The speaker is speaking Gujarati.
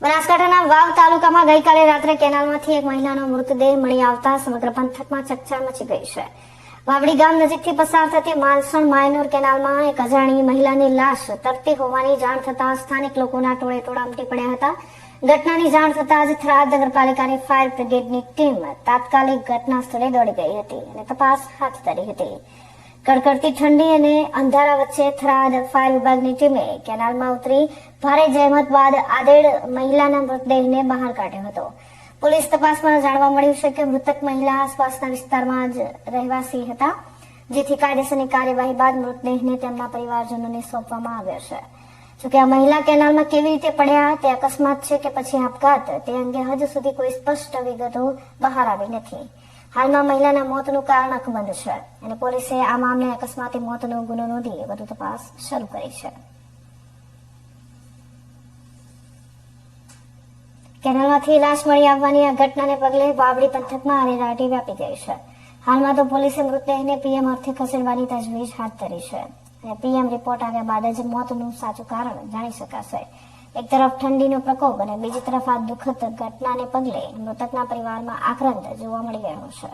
બનાસકાંઠાના વાવ તાલુકામાં ગઈકાલે રાત્રે કેનાલમાંથી એક મહિલાનો મૃતદેહ મળી આવતા સમગ્ર પંથકમાં ચકચાર મચી ગઈ છે. વાવડી ગામ નજીકથી પસાર થતી માલસણ માયનોર કેનાલમાં એક અજાણી મહિલાની લાશ તરતી હોવાની જાણ થતાં સ્થાનિક લોકોના ટોળે ટોળા ઉમટી પડ્યા હતા. ઘટનાની જાણ થતાં જ થરાદ નગરપાલિકાની ફાયર બ્રિગેડની ટીમ તાત્કાલિક ઘટના સ્થળે દોડી ગઈ હતી અને તપાસ હાથ ધરી હતી. કડકડતી ઠંડી અને અંધારા વચ્ચે થરાદ ફાયર વિભાગની ટીમે કેનાલમાં ઉતરી ભારે જહેમત બાદ આદેડ મહિલાના મૃતદેહને બહાર કાઢ્યો હતો. પોલીસ તપાસમાં જાણવા મળ્યું છે કે મૃતક મહિલા આસપાસના વિસ્તારમાં જ રહેવાસી હતા, જેથી કાયદેસરની કાર્યવાહી બાદ મૃતદેહને તેમના પરિવારજનોને સોંપવામાં આવ્યો છે. જોકે આ મહિલા કેનાલમાં કેવી રીતે પડ્યા, તે અકસ્માત છે કે પછી આપઘાત, તે અંગે હજુ સુધી કોઈ સ્પષ્ટ વિગતો બહાર આવી નથી. હાલમાં મહિલાના મોતનું કારણ અકબંધ છે અને પોલીસે આ મામલે અકસ્માતે મોતનો ગુનો નોંધી વધુ તપાસ શરૂ કરી છે. કેનાલમાંથી લાશ મળી આવવાની આ ઘટનાને પગલે વાવડી પંથકમાં અરેરાટી વ્યાપી ગઈ છે. હાલમાં તો પોલીસે મૃતદેહને પીએમ અર્થે ખસેડવાની તજવીજ હાથ ધરી છે અને પીએમ રિપોર્ટ આવ્યા બાદ જ મોતનું સાચું કારણ જાણી શકાશે. એક તરફ ઠંડીનો પ્રકોપ અને બીજી તરફ આ દુઃખદ ઘટનાને પગલે મૃતકના પરિવારમાં આક્રંદ જોવા મળી રહ્યો છે.